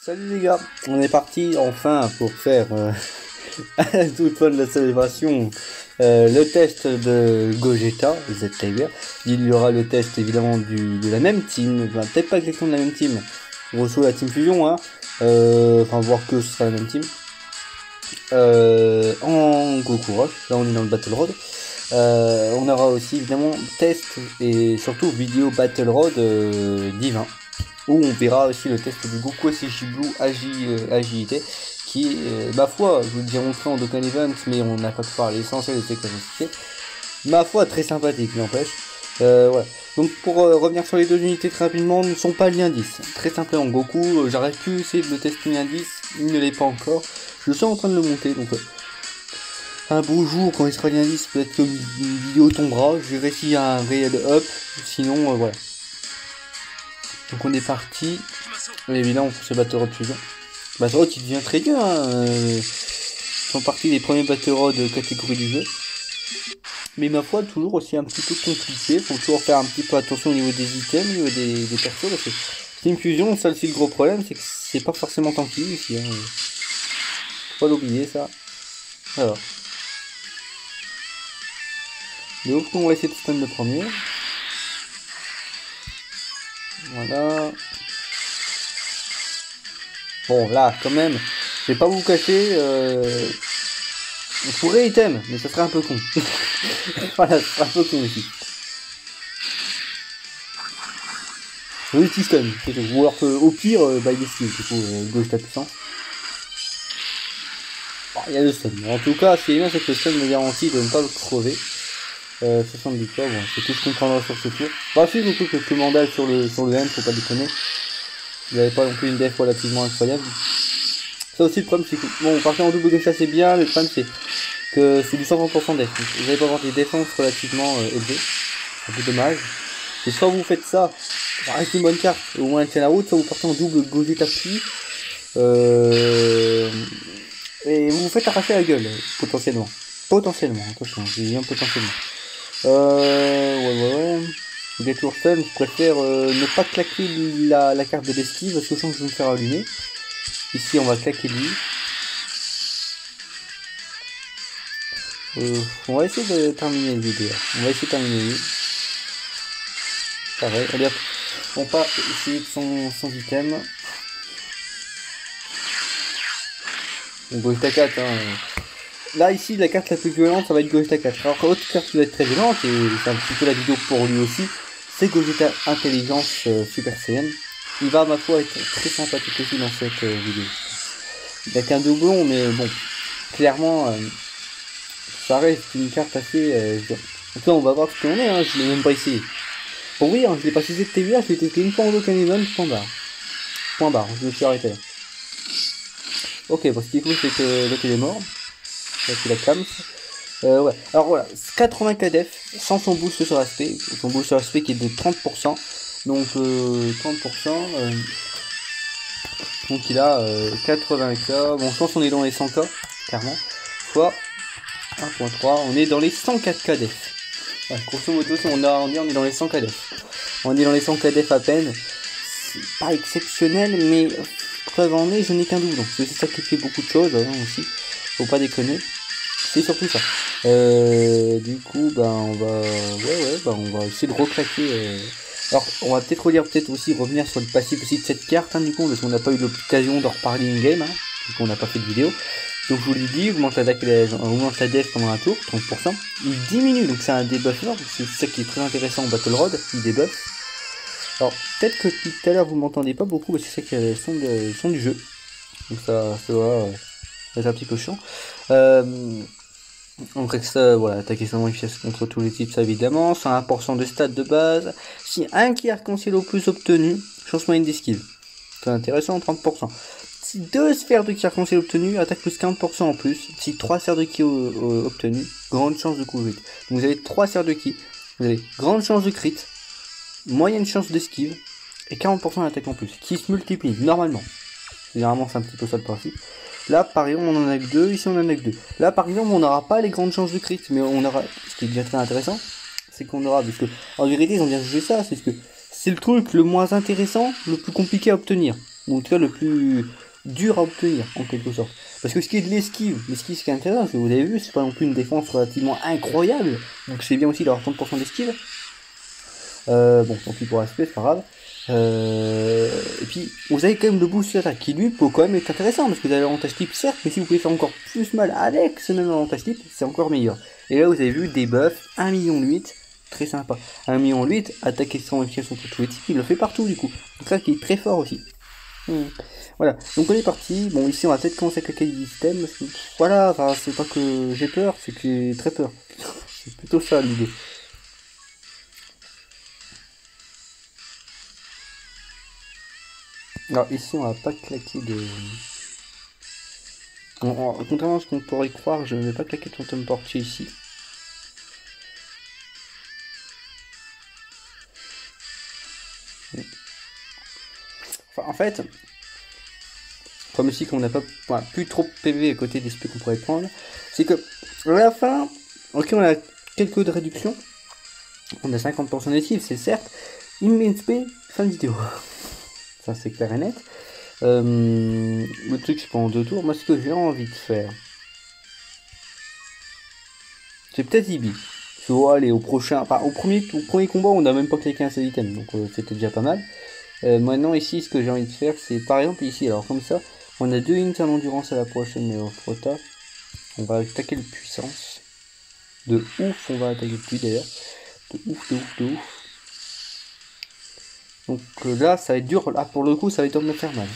Salut les gars, on est parti enfin pour faire à toute fin de la célébration le test de Gogeta, Z-Tiger. Il y aura le test évidemment de la même team, enfin, peut-être pas exactement de la même team, grosso la team fusion, hein. Enfin voir que ce sera la même team. En Goku Rush, là on est dans le Battle Road. On aura aussi évidemment test et surtout vidéo Battle Road divin, où on verra aussi le test du Goku SCJ Blue agilité, qui est, ma foi, je vous le dirai en Dokkan Event, mais on n'a pas pu parler l'essentiel de ses capacités. Ma foi, très sympathique, n'empêche. Voilà. Donc pour revenir sur les deux unités très rapidement, ne sont pas lien 10. Très simplement, Goku, j'aurais pu essayer de le tester lien 10, il ne l'est pas encore. Je suis en train de le monter, donc un beau jour, quand il sera lien 10, peut-être que une vidéo tombera, je verrai s'il y a un réel up, sinon voilà. Donc on est parti, évidemment pour ce Battle Road fusion. Battle Road qui devient très dur, hein. Sont partis les premiers Battle Road catégorie du jeu. Mais ma foi, toujours aussi un petit peu compliqué, faut toujours faire un petit peu attention au niveau des items, au niveau des persos, parce que c'est une fusion, ça aussi le gros problème, c'est que c'est pas forcément tanky ici, hein. Faut pas l'oublier ça. Alors. Donc on va essayer de stun le premier. Voilà. Bon là quand même, je vais pas vous cacher, on pourrait item, mais ça serait un peu con. Voilà, ça serait un peu con aussi. Oui, petit stun, c'est tout. Ou alors au pire, bah il est skill, du coup, gauche ta puissance. Bon, il y a le stun. En tout cas, ce qui est bien, c'est que le stun me garantit de ne pas le crever. 70 fois, bon, c'est tout ce qu'on prendra sur ce tour. Bah si, du coup, quelques mandales sur le M, faut pas déconner. Il n'y avait pas non plus une def relativement incroyable. Ça aussi, le problème, c'est que, bon, partir en double Gensha, c'est bien, mais le problème, c'est que c'est du 130% def. Vous n'allez pas avoir des défenses relativement élevées. C'est un peu dommage. Et soit vous faites ça, ça reste une bonne carte, au moins elle tient la route, soit vous partez en double Gogeta Psi, et vous vous faites arracher la gueule, potentiellement. Potentiellement, attention, je dis bien potentiellement. Ouais. Get your stun, je préfère ne pas claquer la carte de l'esquive parce que je sens que je vais me faire allumer. Ici on va claquer lui. On va essayer de terminer le vidéo. On va essayer de terminer lui. Pareil, allez hop. On part essayer son item. Donc Gogeta 4 hein. Là ici la carte la plus violente ça va être Gogeta 4. Alors l'autre carte qui va être très violente, et c'est un petit peu la vidéo pour lui aussi, c'est Gogeta Intelligence Super Saiyan. Il va ma foi être très sympathique aussi dans cette vidéo. Il n'a qu'un doublon mais bon, clairement ça reste une carte assez donc là on va voir ce qu'on est, hein. Je l'ai même pas essayé. Pour oui, hein, je l'ai pas utilisé de TVA, je l'ai testé une fois en Dokkan Event, point barre, je me suis arrêté là. Ok, bon ce qui est cool c'est que l'autre il est mort. Là c'est la cams. Ouais. Alors voilà, 80 KDF sans son boost sur aspect. Son boost sur aspect qui est de 30%. Donc 30%. Donc il a 80k. Bon je pense qu'on est dans les 100k, clairement. Fois 1.3, on est dans les 104 KDF. Ouais, grosso modo si on est dans les 100 KDF. On est dans les 100 KDF à peine. C'est pas exceptionnel, mais preuve en est, je n'ai qu'un double. Donc c'est ça qui fait beaucoup de choses hein, aussi. Faut pas déconner. C'est surtout ça. Du coup, bah on va, on va essayer de reclaquer. Alors, on va peut-être relire, peut-être aussi revenir sur le passif aussi de cette carte, hein, du coup, parce qu'on n'a pas eu l'occasion d'en reparler in game, hein, du coup on n'a pas fait de vidéo. Donc je vous l'ai dit, augmente la def pendant un tour, 30%. Il diminue, donc c'est un debuff énorme, c'est ça qui est très intéressant en Battle Road, il debuff. Alors peut-être que tout à l'heure vous m'entendez pas beaucoup, parce que c'est ça qui est le son du jeu. Donc ça va être un petit peu chiant. Donc ça, voilà, attaquer extrêmement efficace contre tous les types, ça évidemment. 101% de stats de base. Si un qui arc-en-ciel au plus obtenu, chance moyenne des skills. C'est intéressant, 30%. Si 2 sphères de ki arc-en-ciel obtenues, attaque plus 40% en plus. Si 3 sphères de ki obtenues, grande chance de couvrir. Donc vous avez 3 sphères de ki, vous avez grande chance de crit, moyenne chance d'esquive, et 40% d'attaque en plus, qui se multiplie normalement. Généralement c'est un petit peu ça le principe. Là par exemple on en a que 2, ici on en a que 2. Là par exemple on n'aura pas les grandes chances de crit, mais on aura, ce qui est bien très intéressant, c'est qu'on aura, parce que en vérité ils ont bien jugé ça, c'est que c'est le truc le moins intéressant, le plus compliqué à obtenir. ou en tout cas le plus dur à obtenir en quelque sorte. Parce que ce qui est de l'esquive, ce qui est intéressant, que vous avez vu, c'est pas non plus une défense relativement incroyable, donc c'est bien aussi d'avoir 30% d'esquive. Bon, tant pis pour l'aspect, c'est pas grave. Et puis, vous avez quand même le boost d'attaque qui lui peut quand même être intéressant parce que vous avez l'avantage type, certes, mais si vous pouvez faire encore plus mal avec ce même avantage type, c'est encore meilleur. Et là, vous avez vu des buffs 1,8 million, très sympa. 1,8 million, attaque extrêmement efficace contre tous les types, il le fait partout du coup. Donc, ça qui est très fort aussi. Voilà, donc on est parti. Bon, ici on va peut-être commencer à claquer du système parce que voilà, enfin, c'est pas que j'ai peur, c'est que j'ai très peur. C'est plutôt ça l'idée. Alors ici on va pas claquer de... Contrairement à ce qu'on pourrait croire, je ne vais pas claquer de fantôme portier ici. Enfin, en fait, comme ici qu'on n'a pas plus trop de PV à côté des SP qu'on pourrait prendre, c'est que à la fin, ok, on a quelques de réduction, on a 50% d'actifs, c'est certes, il met une SP, fin de vidéo. Ça c'est clair et net. Le truc c'est pas en 2 tours. Moi ce que j'ai envie de faire, c'est peut-être Ibi. Allez, au prochain, enfin au premier combat on n'a même pas claqué un seul item, donc c'était déjà pas mal. Maintenant ici ce que j'ai envie de faire c'est par exemple ici, alors comme ça on a 2 unités en endurance à la prochaine Rota. On va attaquer le puissance. De ouf, on va attaquer le puits d'ailleurs. De ouf, de ouf, de ouf. Donc là ça va être dur, là pour le coup ça va être dur de me faire mal.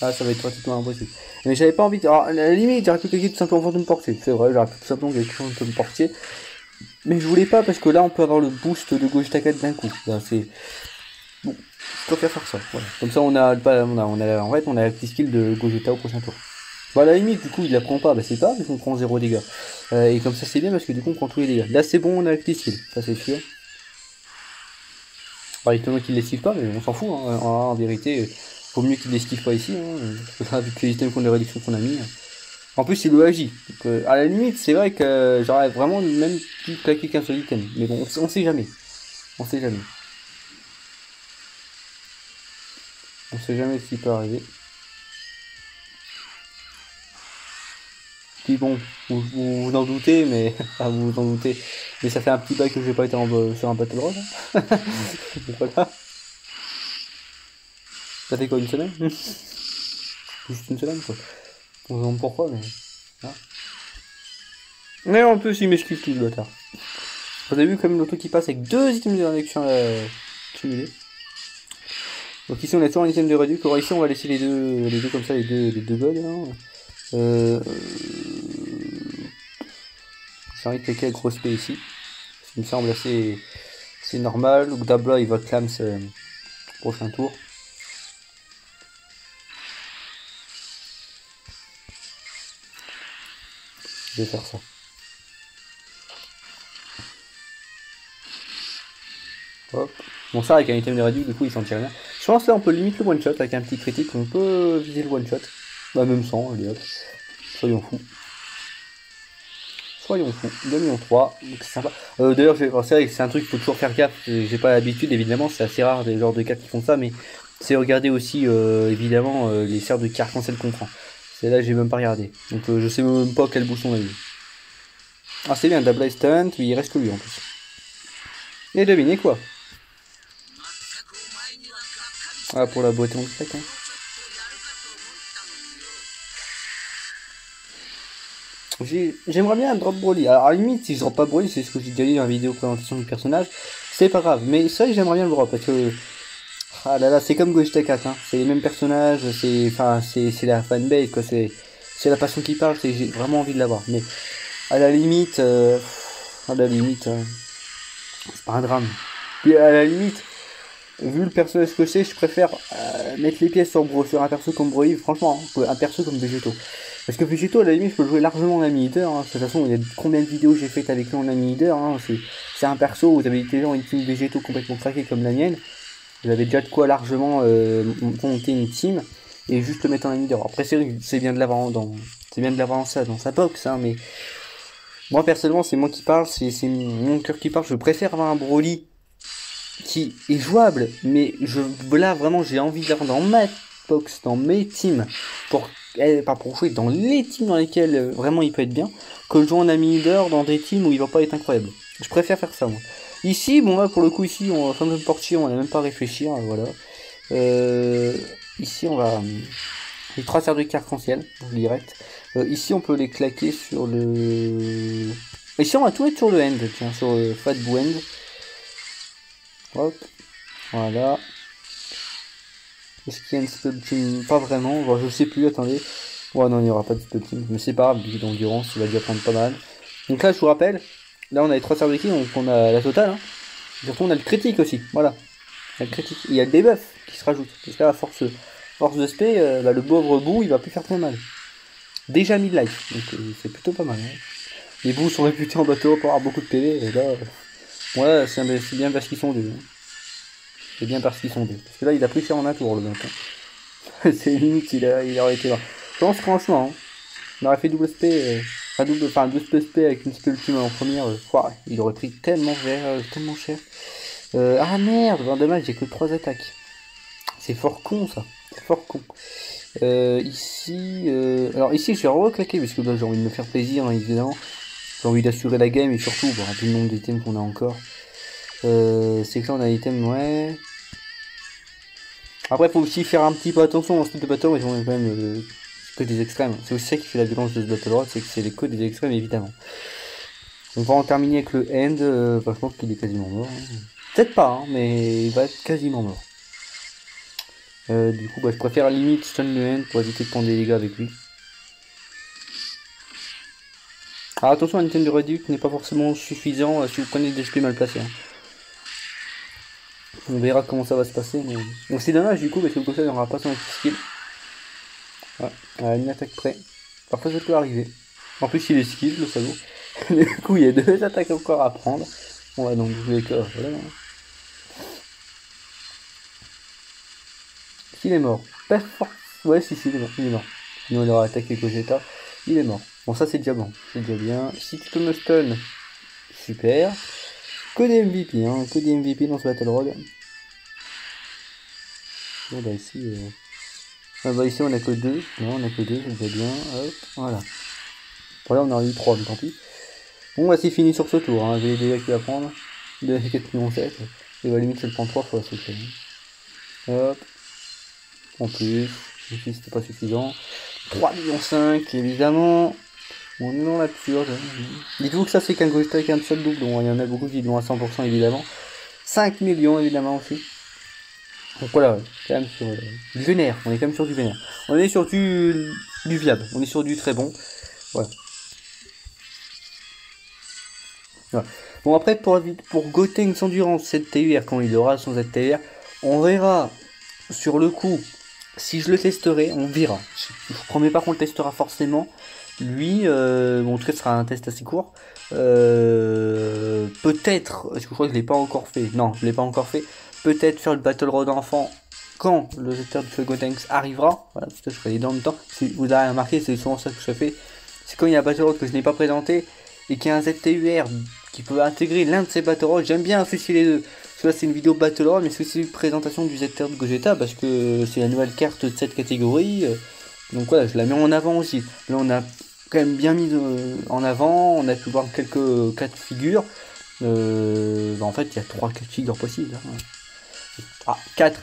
Ah, ça va être pratiquement impossible. Mais j'avais pas envie de... Alors, à la limite, j'aurais pu cliquer tout simplement fantôme portier. C'est vrai, j'aurais pu tout simplement cliquer fantôme portier. Mais je voulais pas parce que là, on peut avoir le boost de Gogeta 4 d'un coup. C'est... Bon, je préfère faire ça. Voilà. Comme ça, on a en fait, on a la petite skill de Gogeta au prochain tour. Bah, à la limite, du coup, il la prend pas. Bah, c'est pas parce qu'on prend 0 dégâts. Et comme ça, c'est bien parce que du coup, on prend tous les dégâts. Là, c'est bon, on a la petite skill. Ça, c'est sûr. Bah, étonnant qu'il l'esquive pas, mais on s'en fout. Hein. En vérité... Faut mieux qu'il l'esquive pas ici, hein, avec les items contre les réductions qu'on a mis. En plus, il le agit. Donc, à la limite, c'est vrai que j'aurais vraiment même pu claquer qu'un seul item. Mais bon, on sait jamais. On sait jamais. On sait jamais ce qui peut arriver. Puis bon, vous en doutez, mais... Enfin, vous en doutez. Mais ça fait un petit bail que j'ai pas été sur un Battle Road. Hein. Voilà. Ça fait quoi, une semaine? Juste une semaine, quoi. On se demande pourquoi, mais... Ah. Mais en plus, il m'esquive tout, le bâtard. Vous avez vu quand même le truc qui passe avec 2 items de réduction cumulés. Donc ici, on a toujours un item de réduction. Alors ici, on va laisser les deux comme ça, les deux gold. Hein. J'ai envie de cliquer avec grosse P ici. Ça me semble assez normal. Donc Dabla, il va clams prochain tour. Je vais faire ça. Hop. Bon, ça avec un item de réduction, du coup il s'en tire rien. Je pense là on peut limite le one shot avec un petit critique, on peut viser le one shot. Bah même sans, allez hop. Soyons fous. Soyons fous. 2,3 millions, c'est sympa. D'ailleurs, c'est vrai que c'est un truc qu'il faut toujours faire gaffe. J'ai pas l'habitude, évidemment, c'est assez rare des genres de cartes qui font ça, mais c'est regarder aussi évidemment les serres de cartes-cancel qu'on prend. C'est là j'ai même pas regardé. Donc je sais même pas quel bouton on a eu. Ah c'est bien, Double Stunt, mais il reste que lui en plus. Et devinez quoi? Ah pour la beauté on le fait hein. J'aimerais bien drop Broly. Alors à la limite si je drop pas Broly, c'est ce que j'ai déjà dit dans la vidéo présentation du personnage, c'est pas grave. Mais c'est vrai que j'aimerais bien le drop parce que ah là là c'est comme Gogeta 4 hein. C'est les mêmes personnages, c'est la fanbase quoi, c'est la passion qui parle, j'ai vraiment envie de l'avoir. Mais à la limite c'est pas un drame. Puis à la limite, vu le personnage que c'est, je préfère mettre les pièces sur un perso comme Broly, franchement, hein, un perso comme Végéto. Parce que Végéto, à la limite, je peux jouer largement en ami leader. Hein. De toute façon, il y a combien de vidéos j'ai faites avec lui en ami leader. Hein. C'est un perso, vous avez des gens une team Végéto complètement craquée comme la mienne. Vous avez déjà de quoi largement monter une team et juste le mettre en ami leader. Après, c'est bien de l'avoir dans sa box, hein, mais moi personnellement, c'est moi qui parle, c'est mon cœur qui parle. Je préfère avoir un Broly qui est jouable, mais là vraiment j'ai envie d'avoir dans ma Xbox dans mes teams pas pour jouer dans les teams dans lesquels vraiment il peut être bien, que le jouer en ami leader dans des teams où il va pas être incroyable. Je préfère faire ça moi. Ici, bon là pour le coup ici on va faire notre portier, on va même pas réfléchir, voilà. Ici on va les 3 serres de cartes arc-en-ciel, direct. Ici on peut les claquer sur le. Ici on va tout mettre sur le end, tiens, sur le fat end. Hop, voilà. Est-ce qu'il y a une spell team? Pas vraiment, bon, je sais plus, attendez. Ouais, non, il n'y aura pas de spell team, mais c'est pas grave, bille d'endurance, il va déjà prendre pas mal. Donc là, je vous rappelle, là on a les 3 serres de qui, donc on a la totale. Hein. Surtout, on a le critique aussi, voilà. Il y a le critique. Il y a le debuff qui se rajoute. Parce que là, à force de spé, le pauvre bout, il va plus faire très mal. Déjà 1000 life, donc c'est plutôt pas mal. Hein. Les bouts sont réputés en bateau pour avoir beaucoup de PV, et là, ouais, c'est bien parce qu'ils sont deux. Hein. C'est bien parce qu'ils sont deux. Parce que là, il a pris cher en un tour, le mec. Hein. C'est limite, il aurait été là. Je pense franchement, hein, il aurait fait double spé, deux spé avec une spé ultime en première, il aurait pris tellement cher. Ah merde, ben, dommage, j'ai que 3 attaques. C'est fort con ça. C'est fort con. Alors ici je vais reclaquer parce que là j'ai envie de me faire plaisir hein, évidemment. J'ai envie d'assurer la game et surtout bon, vu le nombre d'items qu'on a encore. C'est que là on a l'item ouais. Après faut aussi faire un petit peu attention en style de bâton, ils ont quand même que des extrêmes. C'est aussi ça qui fait la violence de ce battle road, c'est que c'est les codes des extrêmes évidemment. On va en terminer avec le end, je pense qu'il est quasiment mort. Hein. Peut-être pas, hein, mais il va être quasiment mort. Du coup, je préfère limite stun le end pour éviter de prendre des dégâts avec lui. Alors attention, un item de reduct n'est pas forcément suffisant si vous prenez des SP mal placés. Hein. On verra comment ça va se passer. Mais... Donc c'est dommage du coup, parce que comme ça, il n'y aura pas son skill. Ouais, une attaque près. Parfois, ça peut arriver. En plus, il est skill, le salaud. Du coup, il y a 2 attaques encore à prendre. On va donc jouer que. Voilà. Il est mort. Ouais, si, il est mort. Il est mort. Sinon, il aura attaqué Gogeta. Il est mort. Bon, ça, c'est déjà bon. C'est déjà bien. Si tu peux me stun, super. Que des MVP, hein. Que des MVP dans ce Battle Road. Bon, bah, ici, ici, on a que 2. Non, on a que 2, c'est déjà bien. Hop, voilà. Bon, là, on en a eu 3, mais tant pis. Bon, bah, c'est fini sur ce tour. Hein. J'ai les dégâts qu'il va prendre. 4 millions 7. Et bah, limite, ça le prend 3 fois, c'est fait. Hop. En plus, ici c'était pas suffisant. 3,5 millions évidemment. On est dans l'absurde. Dites-vous que ça c'est qu'un Gogeta avec un seul doublon. Il y en a beaucoup qui l'ont à 100% évidemment. 5 millions évidemment aussi. Donc voilà, quand même sur du vénère. On est quand même sur du vénère. On est sur du viable. On est sur du très bon. Voilà. Voilà. Bon après pour Gotenks Endurance ZTUR quand il aura son ZTUR, on verra sur le coup. Si je le testerai, on verra. Je vous promets pas qu'on le testera forcément. Lui, bon, en tout cas, ce sera un test assez court. Peut-être, parce que je crois que je l'ai pas encore fait. Non, je l'ai pas encore fait. Peut-être faire le Battle Road enfant quand le secteur du Gotenks arrivera. Voilà, parce que je ferai les dents de temps. Si vous avez remarqué, c'est souvent ça que je fais. C'est quand il y a un Battle Road que je n'ai pas présenté et qu'il y a un ZTUR qui peut intégrer l'un de ces Battle Road. J'aime bien associer les deux. Là c'est une vidéo Battle Road, mais c'est aussi une présentation du ZTR de Gogeta parce que c'est la nouvelle carte de cette catégorie. Donc voilà, je la mets en avant aussi. Là on a quand même bien mis en avant, on a pu voir quelques cas de figure. En fait il y a 3 cas de figure possibles. Hein. Ah, 4.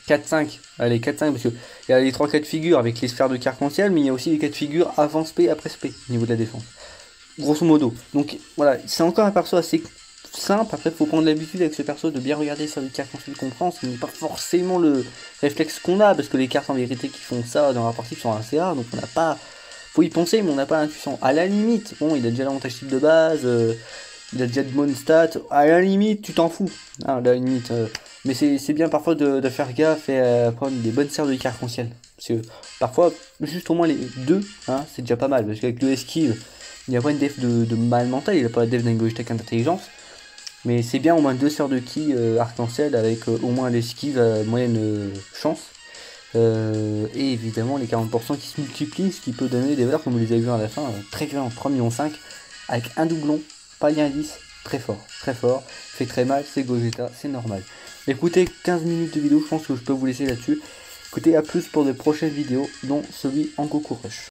4-5. Allez, 4-5 parce qu'il y a les 3 cas de figure avec les sphères de arc-en-ciel, mais il y a aussi les cas de figure avant SP, après SP, au niveau de la défense. Grosso modo. Donc voilà, c'est encore un perso assez simple. Après, il faut prendre l'habitude avec ce perso de bien regarder sur les cartes qu'on comprend. Ce n'est pas forcément le réflexe qu'on a, parce que les cartes en vérité qui font ça dans la partie sont assez rares, donc on n'a pas. Faut y penser, mais on n'a pas l'intuition. À la limite, bon, il a déjà l'avantage type de base, il a déjà de bonnes stats. À la limite, tu t'en fous. Hein, à la limite, mais c'est bien parfois de faire gaffe et prendre des bonnes serres de cartes arc-en-ciel. Parce que parfois, juste au moins les 2, hein, c'est déjà pas mal. Parce qu'avec le esquive, il n'y a pas une def de mal mental, il n'a pas la def d'un Gogeta d'intelligence. Mais c'est bien au moins 2 sœurs de ki arc-en-ciel avec au moins l'esquive à moyenne chance. Et évidemment les 40% qui se multiplient, ce qui peut donner des valeurs comme vous les avez vu à la fin, très violent, 3,5 millions avec un doublon, pas lien 10, très fort, fait très mal, c'est Gogeta, c'est normal. Écoutez, 15 minutes de vidéo, je pense que je peux vous laisser là-dessus. Écoutez, à plus pour de prochaines vidéos, dont celui en Goku Rush.